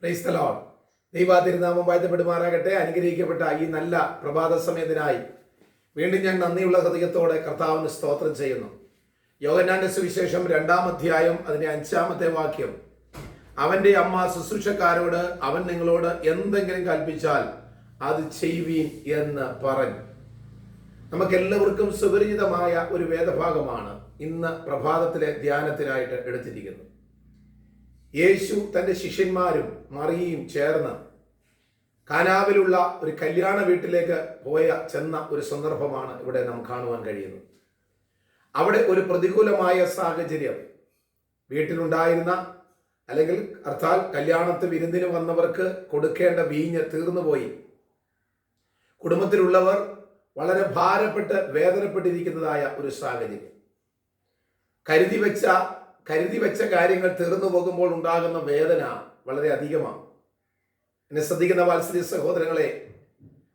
Praise the Lord. ദൈവതിരുനാമം വാഴ്ത്തപ്പെടുമാറാകട്ടെ. അനുഗ്രഹിക്കപ്പെട്ട ഈ നല്ല പ്രഭാത സമയത്തിനായി വീണ്ടും ഞാൻ നന്ദിയുള്ള ഹൃദയത്തോടെ കർത്താവിന് സ്തോത്രം ചെയ്യുന്നു. യോഹന്നാന്റെ സുവിശേഷം 2-ാം അധ്യായം അതിന്റെ 5-ാമത്തെ വാക്യം, അവന്റെ അമ്മ ശുശ്രൂഷക്കാരോട് അവൻ നിങ്ങളോട് എന്തെങ്കിലും കൽപ്പിച്ചാൽ അത് ചെയ്യുവീൻ എന്ന് പറഞ്ഞു. നമുക്കെല്ലാവർക്കും സുപരിചിതമായ ഒരു വേദഭാഗമാണ് ഇന്ന് പ്രഭാതത്തിലെ ധ്യാനത്തിനായിട്ട് എടുത്തിരിക്കുന്നത്. യേശു തൻ്റെ ശിഷ്യന്മാരും മറിയയും ചേർന്ന് കാനാവിലുള്ള ഒരു കല്യാണ വീട്ടിലേക്ക് ചെന്ന ഒരു സന്ദർഭമാണ് ഇവിടെ നാം കാണുവാൻ കഴിയുന്നത്. അവിടെ ഒരു പ്രതികൂലമായ സാഹചര്യം വീട്ടിലുണ്ടായിരുന്ന, അല്ലെങ്കിൽ അർത്ഥാൽ കല്യാണത്തിന് വിരുന്നിന് വന്നവർക്ക് കൊടുക്കേണ്ട വീഞ്ഞ് തീർന്നുപോയി. കുടുംബത്തിലുള്ളവർ വളരെ ഭാരപ്പെട്ട് വേദനപ്പെട്ടിരിക്കുന്നതായ ഒരു സാഹചര്യം. കരുതി വെച്ച കാര്യങ്ങൾ തീർന്നു പോകുമ്പോൾ ഉണ്ടാകുന്ന വേദന വളരെ അധികമാണ്. എന്നെ ശ്രദ്ധിക്കുന്ന വാത്സല്യ സഹോദരങ്ങളെ,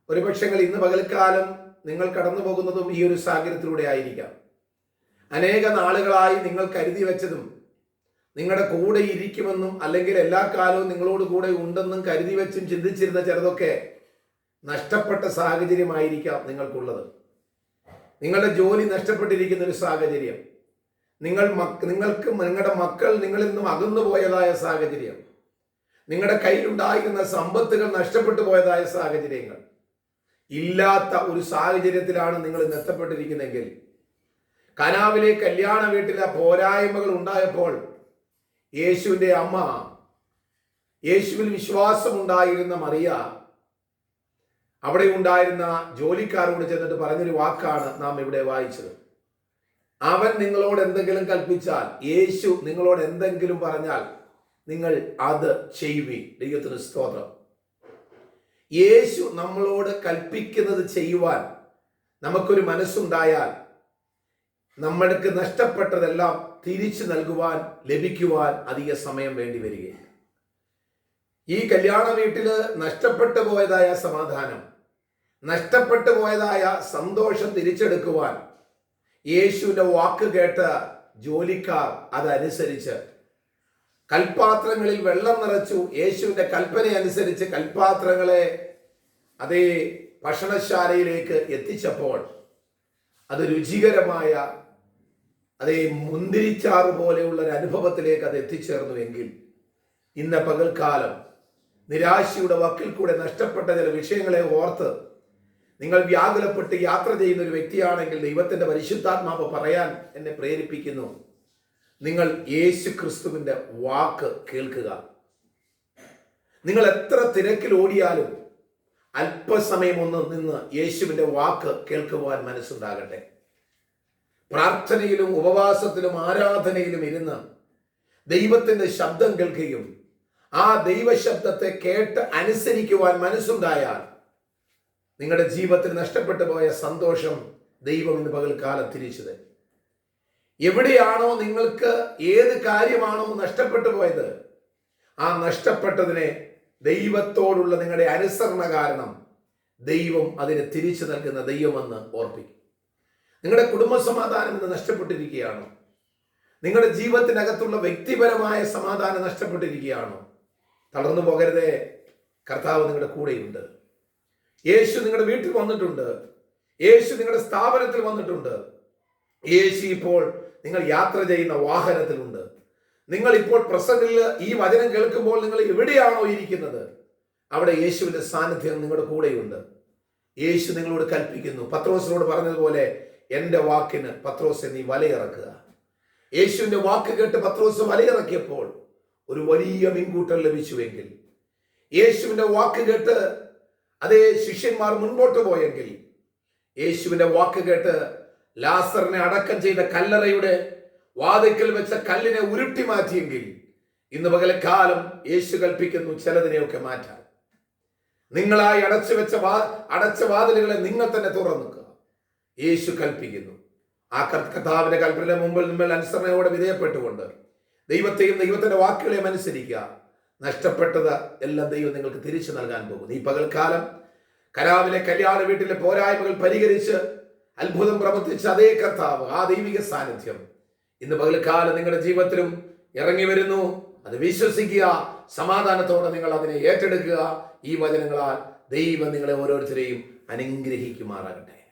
ഒരുപക്ഷങ്ങൾ ഇന്ന് പകൽക്കാലം നിങ്ങൾ കടന്നു പോകുന്നതും ഈ ഒരു സാഹചര്യത്തിലൂടെ ആയിരിക്കാം. അനേക നാളുകളായി നിങ്ങൾ കരുതി വെച്ചതും നിങ്ങളുടെ കൂടെ ഇരിക്കുമെന്നും അല്ലെങ്കിൽ എല്ലാ കാലവും നിങ്ങളോട് കൂടെ ഉണ്ടെന്നും കരുതി വെച്ചും ചിന്തിച്ചിരുന്ന ചിലതൊക്കെ നഷ്ടപ്പെട്ട സാഹചര്യമായിരിക്കാം നിങ്ങൾക്കുള്ളത്. നിങ്ങളുടെ ജോലി നഷ്ടപ്പെട്ടിരിക്കുന്ന ഒരു സാഹചര്യം, നിങ്ങളുടെ മക്കൾ നിങ്ങളിൽ നിന്നും അകന്നു പോയതായ സാഹചര്യം, നിങ്ങളുടെ കയ്യിലുണ്ടായിരുന്ന സമ്പത്തുകൾ നഷ്ടപ്പെട്ടു പോയതായ സാഹചര്യങ്ങൾ, ഇല്ലാത്ത ഒരു സാഹചര്യത്തിലാണ് നിങ്ങൾ ഇന്ന് എത്തപ്പെട്ടിരിക്കുന്നെങ്കിൽ, കനാവിലെ കല്യാണ വീട്ടിലെ പോരായ്മകൾ ഉണ്ടായപ്പോൾ യേശുവിൻ്റെ അമ്മ, യേശുവിൽ വിശ്വാസമുണ്ടായിരുന്ന മറിയ, അവിടെ ഉണ്ടായിരുന്ന ജോലിക്കാരോട് ചെന്നിട്ട് പറഞ്ഞൊരു വാക്കാണ് നാം ഇവിടെ വായിച്ചത്. അവൻ നിങ്ങളോട് എന്തെങ്കിലും കൽപ്പിച്ചാൽ, യേശു നിങ്ങളോട് എന്തെങ്കിലും പറഞ്ഞാൽ നിങ്ങൾ അത് ചെയ്യുവീൻ. ദൈവത്തിന് സ്തോത്രം. യേശു നമ്മളോട് കൽപ്പിക്കുന്നത് ചെയ്യുവാൻ നമുക്കൊരു മനസ്സുണ്ടായാൽ നമ്മൾക്ക് നഷ്ടപ്പെട്ടതെല്ലാം തിരിച്ചു നൽകുവാൻ, ലഭിക്കുവാൻ അധിക സമയം വേണ്ടി വരികയില്ല. ഈ കല്യാണ വീട്ടില് നഷ്ടപ്പെട്ടു പോയതായ സമാധാനം, നഷ്ടപ്പെട്ടു പോയതായ സന്തോഷം തിരിച്ചെടുക്കുവാൻ യേശുവിൻ്റെ വാക്ക് കേട്ട് ജോലിക്കാർ അതനുസരിച്ച് കൽപാത്രങ്ങളിൽ വെള്ളം നിറച്ചു. യേശുവിൻ്റെ കൽപ്പന അനുസരിച്ച് കൽപാത്രങ്ങളെ അതേ ഭക്ഷണശാലയിലേക്ക് എത്തിച്ചപ്പോൾ അത് രുചികരമായ അതേ മുന്തിരിച്ചാറ് പോലെയുള്ള ഒരു അനുഭവത്തിലേക്ക് അത് എത്തിച്ചേർന്നുവെങ്കിൽ, ഇന്ന് പകൽക്കാലം നിരാശയുടെ വക്കിൽ കൂടെ നഷ്ടപ്പെട്ട ചില വിഷയങ്ങളെ ഓർത്ത് നിങ്ങൾ വ്യാകുലപ്പെട്ട് യാത്ര ചെയ്യുന്ന ഒരു വ്യക്തിയാണെങ്കിൽ, ദൈവത്തിൻ്റെ പരിശുദ്ധാത്മാവ് പറയാൻ എന്നെ പ്രേരിപ്പിക്കുന്നു, നിങ്ങൾ യേശു ക്രിസ്തുവിൻ്റെ വാക്ക് കേൾക്കുക. നിങ്ങൾ എത്ര തിരക്കിൽ ഓടിയാലും അല്പസമയം ഒന്ന് നിന്ന് യേശുവിൻ്റെ വാക്ക് കേൾക്കുവാൻ മനസ്സുണ്ടാകട്ടെ. പ്രാർത്ഥനയിലും ഉപവാസത്തിലും ആരാധനയിലും ഇരുന്ന് ദൈവത്തിൻ്റെ ശബ്ദം കേൾക്കുകയും ആ ദൈവശബ്ദത്തെ കേട്ട് അനുസരിക്കുവാൻ മനസ്സുണ്ടായാൽ നിങ്ങളുടെ ജീവിതത്തിൽ നഷ്ടപ്പെട്ടു പോയ സന്തോഷം ദൈവം ഇന്ന് പകൽക്കാലം തിരിച്ചു തരും. എവിടെയാണോ നിങ്ങൾക്ക് ഏത് കാര്യമാണോ നഷ്ടപ്പെട്ടു പോയത്, ആ നഷ്ടപ്പെട്ടതിനെ ദൈവത്തോടുള്ള നിങ്ങളുടെ അനുസരണ കാരണം ദൈവം അതിനെ തിരിച്ചു നൽകുന്ന ദൈവമെന്ന് ഓർപ്പിക്കും. നിങ്ങളുടെ കുടുംബ സമാധാനം ഇന്ന് നഷ്ടപ്പെട്ടിരിക്കുകയാണോ? നിങ്ങളുടെ ജീവിതത്തിനകത്തുള്ള വ്യക്തിപരമായ സമാധാനം നഷ്ടപ്പെട്ടിരിക്കുകയാണോ? തളർന്നു പോകരുതേ. കർത്താവ് നിങ്ങളുടെ കൂടെയുണ്ട്. യേശു നിങ്ങളുടെ വീട്ടിൽ വന്നിട്ടുണ്ട്. യേശു നിങ്ങളുടെ സ്ഥാപനത്തിൽ വന്നിട്ടുണ്ട്. യേശു ഇപ്പോൾ നിങ്ങൾ യാത്ര ചെയ്യുന്ന വാഹനത്തിലുണ്ട്. നിങ്ങൾ ഇപ്പോൾ പ്രസംഗത്തിൽ ഈ വചനം കേൾക്കുമ്പോൾ നിങ്ങൾ എവിടെയാണോ ഇരിക്കുന്നത്, അവിടെ യേശുവിൻ്റെ സാന്നിധ്യം നിങ്ങളുടെ കൂടെയുണ്ട്. യേശു നിങ്ങളോട് കൽപ്പിക്കുന്നു. പത്രോസിനോട് പറഞ്ഞതുപോലെ, എൻ്റെ വാക്കിന് പത്രോസെ നീ വലയിറക്കുക. യേശുവിൻ്റെ വാക്ക് കേട്ട് പത്രോസ് വലയിറക്കിയപ്പോൾ ഒരു വലിയ മീൻകൂട്ടം ലഭിച്ചുവെങ്കിൽ, യേശുവിൻ്റെ വാക്ക് കേട്ട് അതേ ശിഷ്യന്മാർ മുൻപോട്ട് പോയെങ്കിൽ, യേശുവിൻ്റെ വാക്ക് കേട്ട് ലാസറിനെ അടക്കം ചെയ്ത കല്ലറയുടെ വാതിക്കൽ വെച്ച കല്ലിനെ ഉരുട്ടി മാറ്റിയെങ്കിൽ, ഇന്ന് പകൽക്കാലം യേശു കൽപ്പിക്കുന്നു ചിലതിനെയൊക്കെ മാറ്റാൻ. നിങ്ങളായി അടച്ച വാതിലുകളെ നിങ്ങൾ തന്നെ തുറക്കുക. യേശു കൽപ്പിക്കുന്നു. ആ കർത്താവിന്റെ കൽപ്പനയുടെ മുമ്പിൽ നമ്മൾ അനുസരണയോടെ വിധേയപ്പെട്ടുകൊണ്ട് ദൈവത്തെയും ദൈവത്തിന്റെ വാക്കുകളെയും അനുസരിക്കുക. നഷ്ടപ്പെട്ടത് എല്ലാം ദൈവം നിങ്ങൾക്ക് തിരിച്ചു നൽകാൻ പോകുന്നു. ഈ പകൽക്കാലം കനാവിലെ കല്യാണ വീട്ടിലെ പോരായ്മകൾ പരിഹരിച്ച് അത്ഭുതം പ്രവർത്തിച്ച അതേ കർത്താവ്, ആ ദൈവിക സാന്നിധ്യം ഇന്ന് പകൽക്കാലം നിങ്ങളുടെ ജീവിതത്തിലും ഇറങ്ങി വരുന്നു. അത് വിശ്വസിക്കുക, സമാധാനത്തോടെ നിങ്ങൾ അതിനെ ഏറ്റെടുക്കുക. ഈ വചനങ്ങളാൽ ദൈവം നിങ്ങളെ ഓരോരുത്തരെയും അനുഗ്രഹിക്കുമാറാകട്ടെ.